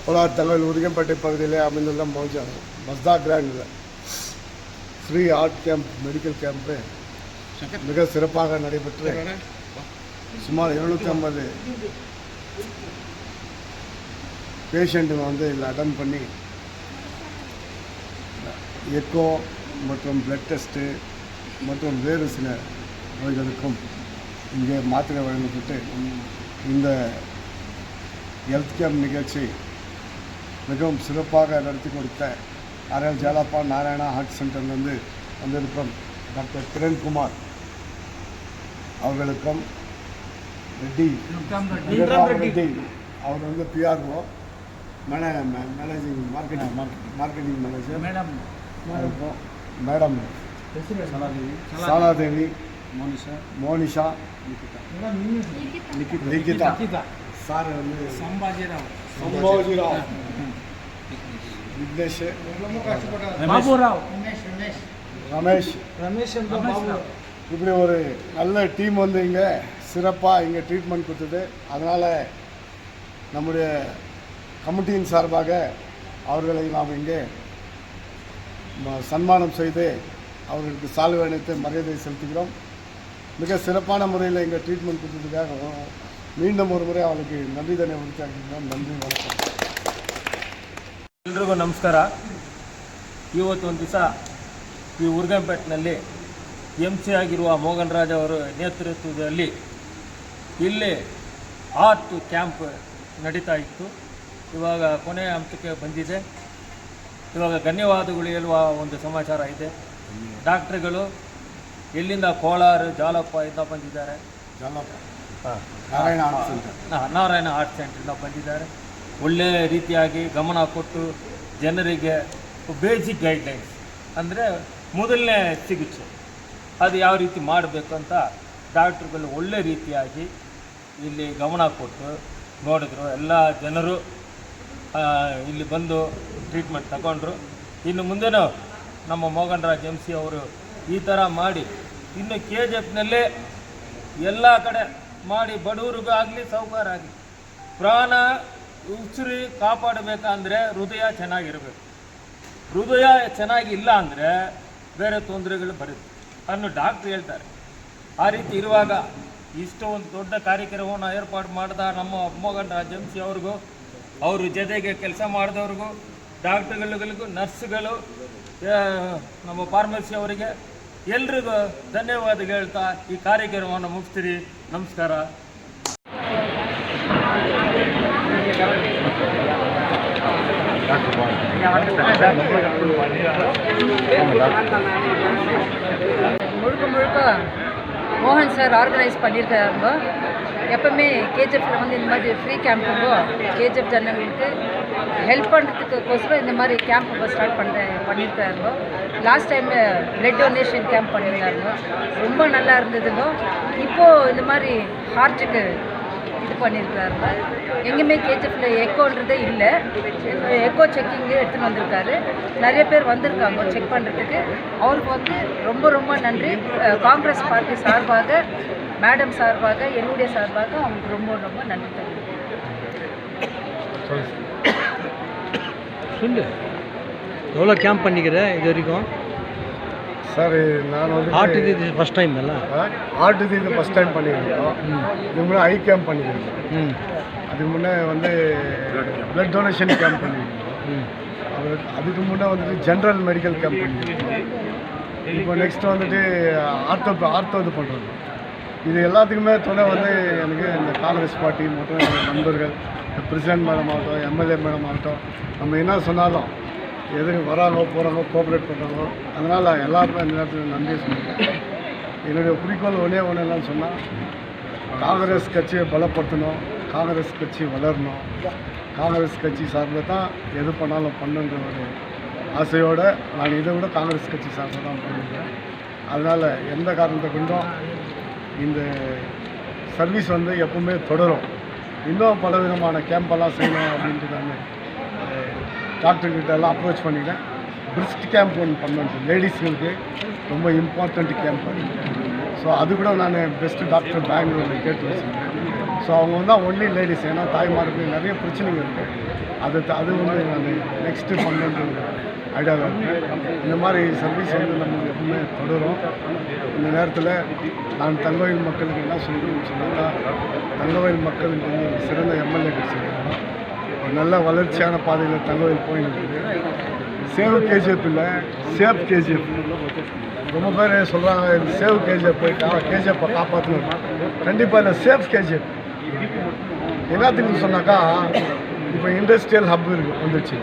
கோலார் தங்கள் உருகம்பேட்டை பகுதியிலே அமைந்துள்ள மஸ்தா கிராண்டில் free art camp medical camp மிக சிறப்பாக நடைபெற்று சுமார் 750 பேஷண்ட்டுங்க இதில் அட்டன் பண்ணி எக்கோ மற்றும் பிளட் டெஸ்ட்டு மற்றும் வேறு சில நோய்களுக்கும் இங்கே மாத்திரை வழங்கப்பட்டு இந்த ஹெல்த் கேம்ப் நிகழ்ச்சி மிகவும் சிறப்பாக நடத்தி கொடுத்த ஆர்எல் ஜாலப்பா நாராயணா ஹார்ட் சென்டர்லேருந்து வந்திருக்கும் டாக்டர் கிரண்குமார் அவர்களுக்கும் ரெட்டி அவர் PRO managing marketing manager madam Saladevi Monisha Nikitha sir Sambajirao Vignesh Ramesh இப்படி ஒரு நல்ல டீம் இங்கே சிறப்பாக இங்கே ட்ரீட்மெண்ட் கொடுத்தது. அதனால் நம்முடைய கமிட்டியின் சார்பாக அவர்களை நாம் இங்கே சன்மானம் செய்து அவர்களுக்கு சால்வை அணித்து மரியாதை செலுத்துகிறோம். மிக சிறப்பான முறையில் இங்கே ட்ரீட்மெண்ட் கொடுத்ததுக்காக மீண்டும் ஒரு முறை அவளுக்கு ನನ್ರಿ ಉಳಿತಾಗಿರೋம். ನನ್ರಿ ವಣಕಂ. ಎಲ್ರಿಗೂ ನಮಸ್ಕಾರ. ಇವತ್ತು ಒಂದು ದಿವಸ ಈ ಉರ್ಗಂಪೇಟ್ನಲ್ಲಿ MC ಆಗಿರುವ ಮೋಹನ್ ರಾಜ್ ಅವರ ನೇತೃತ್ವದಲ್ಲಿ ಇಲ್ಲಿ ಆರ್ಟ್ ಕ್ಯಾಂಪ್ ನಡೀತಾ ಇತ್ತು. ಇವಾಗ ಕೊನೆಯ ಹಂತಕ್ಕೆ ಬಂದಿದೆ. ಇವಾಗ ಧನ್ಯವಾದಗಳು ಹೇಳುವ ಒಂದು ಸಮಾಚಾರ ಇದೆ. ಡಾಕ್ಟ್ರುಗಳು ಎಲ್ಲಿಂದ ಕೋಲಾರ ಜಾಲಪ್ಪ ಇಂದ ಬಂದಿದ್ದಾರೆ. ನಾರಾಯಣ ಆರ್ಟ್ ಸೆಂಟ್ರಿಂದ ಬಂದಿದ್ದಾರೆ. ಒಳ್ಳೆಯ ರೀತಿಯಾಗಿ ಗಮನ ಕೊಟ್ಟು ಜನರಿಗೆ ಬೇಸಿಕ್ ಗೈಡ್ಲೈನ್ಸ್ ಅಂದರೆ ಮೊದಲನೇ ಚಿಕಿತ್ಸೆ ಅದು ಯಾವ ರೀತಿ ಮಾಡಬೇಕು ಅಂತ ಡಾಕ್ಟ್ರುಗಳು ಒಳ್ಳೆ ರೀತಿಯಾಗಿ ಇಲ್ಲಿ ಗಮನ ಕೊಟ್ಟು ನೋಡಿದ್ರು. ಎಲ್ಲ ಜನರು ಇಲ್ಲಿ ಬಂದು ಟ್ರೀಟ್ಮೆಂಟ್ ತಗೊಂಡ್ರು. ಇನ್ನು ಮುಂದೆನೂ ನಮ್ಮ ಮೋಹನ್ ರಾಜ್ MC ಅವರು ಈ ಥರ ಮಾಡಿ ಇನ್ನು KGFನಲ್ಲೇ ಎಲ್ಲ ಕಡೆ ಮಾಡಿ ಬಡವರಿಗೂ ಆಗಲಿ ಸಾಹುಕಾರ ಆಗಲಿ ಪ್ರಾಣ ಉಸಿರಿ ಕಾಪಾಡಬೇಕಂದ್ರೆ ಹೃದಯ ಚೆನ್ನಾಗಿರಬೇಕು. ಹೃದಯ ಚೆನ್ನಾಗಿಲ್ಲ ಅಂದರೆ ಬೇರೆ ತೊಂದರೆಗಳು ಬರುತ್ತೆ ಅನ್ನೋ ಡಾಕ್ಟ್ರು ಹೇಳ್ತಾರೆ. ಆ ರೀತಿ ಇರುವಾಗ ಇಷ್ಟೊಂದು ದೊಡ್ಡ ಕಾರ್ಯಕ್ರಮವನ್ನು ಏರ್ಪಾಡು ಮಾಡಿದ ನಮ್ಮ ಮೋಹನ್ ರಾಜ್ MC ಅವ್ರಿಗೂ ಅವ್ರ ಜೊತೆಗೆ ಕೆಲಸ ಮಾಡಿದವ್ರಿಗೂ ಡಾಕ್ಟ್ರುಗಳಿಗೂ ನರ್ಸ್ಗಳು ನಮ್ಮ ಫಾರ್ಮಸಿ ಅವರಿಗೆ ಎಲ್ರಿಗೂ ಧನ್ಯವಾದ ಹೇಳ್ತಾ ಈ ಕಾರ್ಯಕ್ರಮವನ್ನು ಮುಗಿಸ್ತೀರಿ. ನಮಸ್ಕಾರ. முழுக்க மோகன் சார் ஆர்கனைஸ் பண்ணியிருக்காருங்க. எப்பவுமே KGFல இந்த மாதிரி ஃப்ரீ கேம்புங்கோ KGF ஜனங்களுக்கு ஹெல்ப் பண்ணுறதுக்கோசரம் இந்த மாதிரி கேம்ப் ஸ்டார்ட் பண்ணியிருக்காருங்க. Last time blood donation camp பண்ணியிருந்தாருங்க. ரொம்ப நல்லா இருந்ததுங்க. இப்போது இந்த மாதிரி ஹார்ட்டுக்கு இது பண்ணியிருக்காருங்க. எங்கேயுமே KGFல எக்கோன்றதே இல்லை. எக்கோ செக்கிங்கு எடுத்துகிட்டு வந்திருக்காரு. நிறைய பேர் வந்திருக்காங்க செக் பண்ணுறதுக்கு. அவருக்கு ரொம்ப ரொம்ப நன்றி. காங்கிரஸ் பார்ட்டி சார்பாக மேடம் சார்பாக என்னுடைய சார்பாக அவங்களுக்கு ரொம்ப ரொம்ப நன்றி சொல்லு. எவ்வளோ கேம்ப் பண்ணிக்கிற இது வரைக்கும்? சார் நான் ஆர்ட் இது ஃபஸ்ட் டைம் இல்லை? ஆர்ட் இது ஃபஸ்ட் டைம் பண்ணியிருக்கோம். இது முன்னே ஐ கேம்ப் பண்ணியிருக்கோம். அதுக்கு முன்னே பிளட் டொனேஷன் கேம்ப் பண்ணியிருக்கோம். அதுக்கு முன்னே ஜென்ரல் மெடிக்கல் கேம்ப் பண்ணியிருக்கோம். இப்போ நெக்ஸ்ட் ஆர்த்தோ இது பண்ணுறோம். இது எல்லாத்துக்குமே துணை எனக்கு இந்த காங்கிரஸ் பார்ட்டி மற்றும் நண்பர்கள், பிரசிடென்ட் மேடம் ஆகட்டும், MLA மேடம் ஆகட்டும், நம்ம என்ன சொன்னாலும் எதுக்கு வராங்க போகிறாங்க கோஆப்ரேட் பண்ணுறாங்க. அதனால் எல்லாருமே இந்த நேரத்தில் நன்றி சொல்லுங்கள். என்னுடைய குறிக்கோள் ஒன்றே என்னன்னு சொன்னால் காங்கிரஸ் கட்சியை பலப்படுத்தணும், காங்கிரஸ் கட்சி வளரணும், காங்கிரஸ் கட்சி சார்பில் தான் எது பண்ணாலும் பண்ணுன்ற ஒரு ஆசையோடு நான் இதை விட காங்கிரஸ் கட்சி சார்பில் தான் பண்ணியிருக்கேன். அதனால் எந்த காரணத்தை கொண்டும் இந்த சர்வீஸ் எப்பவுமே தொடரும். இன்னும் பல விதமான கேம்பெல்லாம் செய்யணும் அப்படின்ட்டு நான் டாக்டர்கிட்ட எல்லாம் அப்ரோச் பண்ணிட்டேன். பிரிஸ்ட் கேம்ப் ஒன்று பண்ணணும், லேடிஸுங்களுக்கு ரொம்ப இம்பார்ட்டண்ட் கேம்ப். ஸோ அது கூட நான் பெஸ்ட்டு டாக்டர் பெங்களூரில் கேட்டு வச்சுருக்கேன். ஸோ அவங்க வந்து ஒன்லி லேடிஸ், ஏன்னா தாய்மாருக்கு நிறைய பிரச்சனைகள் இருக்குது. அது வந்து நான் நெக்ஸ்ட்டு பண்ணணுன்ற ஐடியாவில் இருக்கேன். இந்த மாதிரி சர்வீஸ் வந்து நமக்கு எப்பவுமே தொடரும். இந்த நேரத்தில் நான் தங்கவயல் மக்களுக்கு என்ன சொல்லணும்னு சொன்னாக்கா, தங்கவயல் மக்களுக்கு வந்து ஒரு சிறந்த எம்எல்ஏ கிடச்சிருக்காங்க. ஒரு நல்ல வளர்ச்சியான பாதையில் தங்கவயல் போயின்னு இருக்குது. சேவ் கேஜிஎஃப் இல்லை, சேஃப் கேஜிஎஃப். ரொம்ப பேர் சொல்கிறாங்க சேவ் கேஜிஎஃப் போய் கேஜிஎஃப்பை காப்பாற்றணும். கண்டிப்பாக இல்லை, சேஃப் கேஜிஎஃப். எல்லாத்துக்கும் சொன்னாக்கா இப்போ இண்டஸ்ட்ரியல் ஹப் இருக்குது வந்துடுச்சு.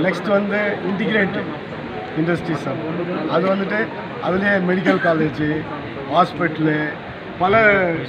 நெக்ஸ்ட் வந்து இன்டிகிரேட்டட் இண்டஸ்ட்ரீஸ் ஹப். அது வந்துட்டு அதுலேயே மெடிக்கல் காலேஜு, ஹாஸ்பிட்டலு, பல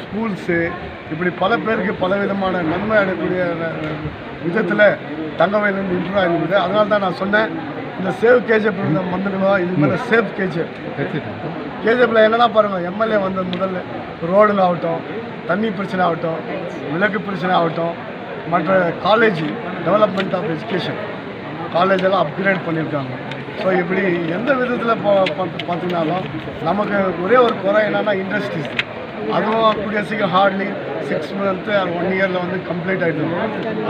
ஸ்கூல்ஸு, இப்படி பல பேருக்கு பல விதமான நன்மை அடையக்கூடிய விதத்தில் தங்கவயல் இம்ப்ரூவ் ஆகிருக்குது. அதனால தான் நான் சொன்னேன், இந்த சேவ் கேஜிஎஃப் வந்துடுவா, இது மேலே சேஃப் கேஜிஎஃப். கேஜிஎஃப்பில் என்னென்னா பாருங்கள், எம்எல்ஏ வந்த முதல்ல ரோடில் ஆகட்டும், தண்ணி பிரச்சனை ஆகட்டும், விளக்கு பிரச்சனை ஆகட்டும், மற்ற காலேஜ் டெவலப்மெண்ட் ஆஃப் எஜுகேஷன் காலேஜெல்லாம் அப்கிரேட் பண்ணியிருக்காங்க. ஸோ இப்படி எந்த விதத்தில் பார்த்தீங்கன்னாலும் நமக்கு ஒரே ஒரு குறை என்னென்னா இண்டஸ்ட்ரீஸ். அதுவும் கூடிய சீக்கிரம் ஹார்ட்லி 6 months or 1 year வந்து கம்ப்ளீட் ஆகிட்டு.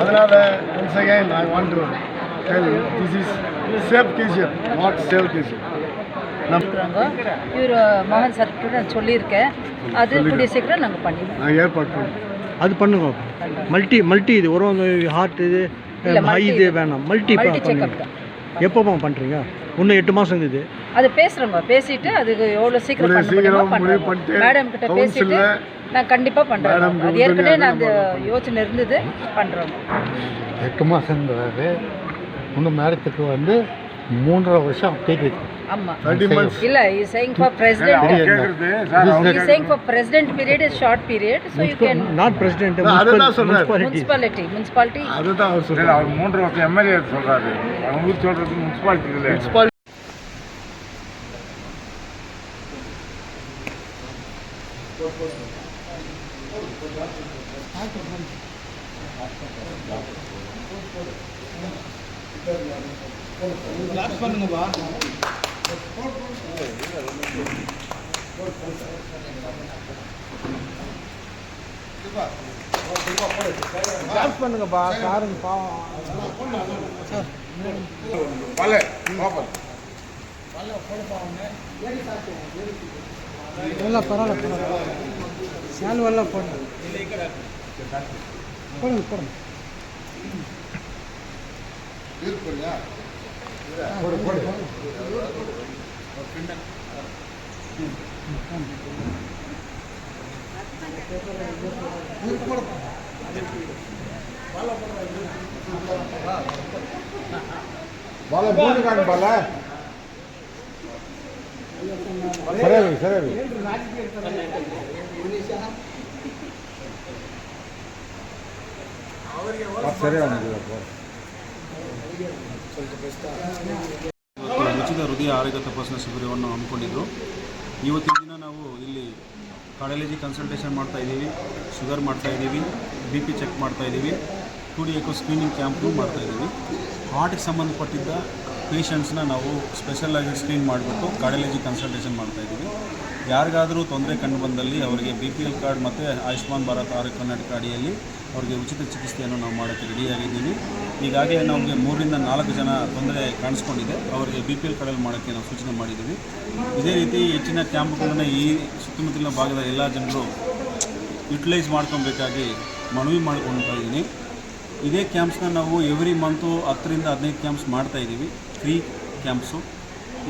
அதனால் once again I want to tell this is safe KGF, not save KGF. இவர் மோகன் சார் கூட நான் சொல்லியிருக்கேன். அது கூடிய சீக்கிரம் நாங்கள் பண்ணிடுவோம். நான் ஏற்பாடு பண்ணுறேன். அது பண்ணுங்க. மல்டி இது ஒரு ஹார்ட் இது ஹை இது வேணாம், மல்டி செக்அப் தான். எப்போப்பா பண்ணுறீங்க? இன்னும் 8 மாதம் இது. அது பேசுகிறோங்க, பேசிட்டு அதுக்கு எவ்வளோ சீக்கிரம் பண்ணுறோம். மேடம் கிட்ட பேசிட்டு நான் கண்டிப்பாக பண்ணுறேன். அது ஏற்கனவே நான் அந்த யோசனை இருந்தது, பண்ணுறோம். 8 மாதங்கிறது இன்னும் மேடத்துக்கு வந்து 3.5 வருஷம் அப்டேட். ஆமாம், இல்லை is saying for president. Is saying for president period is short period. So you can not president, municipality. அதுதான் அவர் சொல்கிறார். அவர் 3 வருஷம் எம்எல்ஏ சொல்கிறாரு. அவங்க ஊர் சொல்கிறது முனிசிபாலிட்டி இல்லை. பண்ணுங்கப்பா. பண்ணுங்கப்பா, காருங்க பாவம். எல்லாம் பரவாயில்ல, சேல்வெல்லாம் போடுங்க போடுங்க. సరే ಉಚಿತ ಹೃದಯ ಆರೋಗ್ಯ ತಪಾಸಣಾ ಶಿಬಿರವನ್ನು ಹಮ್ಮಿಕೊಂಡಿದ್ದು ಇವತ್ತಿನ ದಿನ ನಾವು ಇಲ್ಲಿ ಕಾರ್ಡಿಯಾಲಜಿ ಕನ್ಸಲ್ಟೇಷನ್ ಮಾಡ್ತಾಯಿದ್ದೀವಿ, ಶುಗರ್ ಮಾಡ್ತಾಯಿದ್ದೀವಿ, BP ಚೆಕ್ ಮಾಡ್ತಾಯಿದ್ದೀವಿ, 2D ಎಕೋ ಸ್ಕ್ರೀನಿಂಗ್ ಕ್ಯಾಂಪ್ನು ಮಾಡ್ತಾಯಿದ್ದೀವಿ. ಹಾರ್ಟ್ಗೆ ಸಂಬಂಧಪಟ್ಟಿದ್ದ ಪೇಷಂಟ್ಸ್ನ ನಾವು ಸ್ಪೆಷಲಾಗಿ ಸ್ಕ್ರೀನ್ ಮಾಡಿಬಿಟ್ಟು ಕಾರ್ಡಿಯಾಲಜಿ ಕನ್ಸಲ್ಟೇಷನ್ ಮಾಡ್ತಾಯಿದ್ದೀವಿ. ಯಾರಿಗಾದರೂ ತೊಂದರೆ ಕಂಡು ಬಂದಲ್ಲಿ ಅವರಿಗೆ BPL ಕಾರ್ಡ್ ಮತ್ತು ಆಯುಷ್ಮಾನ್ ಭಾರತ್ ಆರೋಗ್ಯ ಕರ್ನಾಟಕ ಅಡಿಯಲ್ಲಿ ಅವರಿಗೆ ಉಚಿತ ಚಿಕಿತ್ಸೆಯನ್ನು ನಾವು ಮಾಡೋಕ್ಕೆ ರೆಡಿಯಾಗಿದ್ದೀವಿ. ಈಗಾಗಲೇ ನಮಗೆ 3 ರಿಂದ 4 ಜನ ತೊಂದರೆ ಕಾಣಿಸ್ಕೊಂಡಿದೆ, ಅವರಿಗೆ BPL ಕಾರ್ಡಲ್ಲಿ ಮಾಡೋಕ್ಕೆ ನಾವು ಸೂಚನೆ ಮಾಡಿದ್ದೀವಿ. ಇದೇ ರೀತಿ ಹೆಚ್ಚಿನ ಕ್ಯಾಂಪ್ಗಳನ್ನು ಈ ಸುತ್ತಮುತ್ತಲಿನ ಭಾಗದ ಎಲ್ಲ ಜನರು ಯುಟಿಲೈಸ್ ಮಾಡ್ಕೊಬೇಕಾಗಿ ಮನವಿ ಮಾಡ್ಕೊಳ್ತಾ ಇದ್ದೀನಿ. ಇದೇ ಕ್ಯಾಂಪ್ಸ್ನ ನಾವು ಎವ್ರಿ ಮಂತು 10 ರಿಂದ 15 ಕ್ಯಾಂಪ್ಸ್ ಮಾಡ್ತಾಯಿದ್ದೀವಿ, ಫ್ರೀ ಕ್ಯಾಂಪ್ಸು.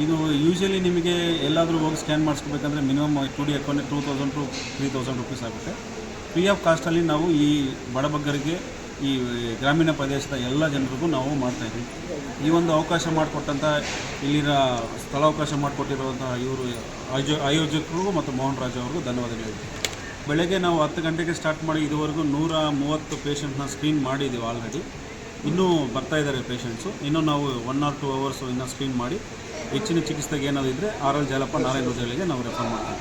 ಇದು ಯೂಶ್ವಲಿ ನಿಮಗೆ ಎಲ್ಲಾದರೂ ಹೋಗಿ ಸ್ಕ್ಯಾನ್ ಮಾಡಿಸ್ಕೋಬೇಕಂದ್ರೆ minimum 2D account 2000 to 3000 rupees ಆಗುತ್ತೆ. ಫ್ರೀ ಆಫ್ ಕಾಸ್ಟಲ್ಲಿ ನಾವು ಈ ಬಡಬಗ್ಗರಿಗೆ, ಈ ಗ್ರಾಮೀಣ ಪ್ರದೇಶದ ಎಲ್ಲ ಜನರಿಗೂ ನಾವು ಮಾಡ್ತಾಯಿದ್ದೀವಿ. ಈ ಒಂದು ಅವಕಾಶ ಮಾಡಿಕೊಟ್ಟಂಥ ಇಲ್ಲಿನ ಸ್ಥಳಾವಕಾಶ ಮಾಡಿಕೊಟ್ಟಿರುವಂಥ ಇವರು ಆಯೋಜಕರಿಗೂ ಮತ್ತು ಮೋಹನ್ ರಾಜ್ ಅವ್ರಿಗೂ ಧನ್ಯವಾದಗಳು. ಬೆಳಗ್ಗೆ ನಾವು 10 ಗಂಟೆಗೆ ಸ್ಟಾರ್ಟ್ ಮಾಡಿ ಇದುವರೆಗೂ 130 ಪೇಷಂಟ್ನ ಸ್ಕ್ರೀನ್ ಮಾಡಿದ್ದೀವಿ ಆಲ್ರೆಡಿ. ಇನ್ನೂ ಬರ್ತಾಯಿದ್ದಾರೆ ಪೇಷಂಟ್ಸು. ಇನ್ನೂ ನಾವು 1 or 2 hours ಇನ್ನೂ ಸ್ಕ್ರೀನ್ ಮಾಡಿ ಹೆಚ್ಚಿನ ಚಿಕಿತ್ಸೆಗೆ ಏನಾದರೂ ಇದ್ದರೆ RL ಜಾಲಪ್ಪ ನಾರಾಯಣ ಹೃದಯಗಳಿಗೆ ನಾವು ರೆಫರ್ ಮಾಡ್ತೀವಿ.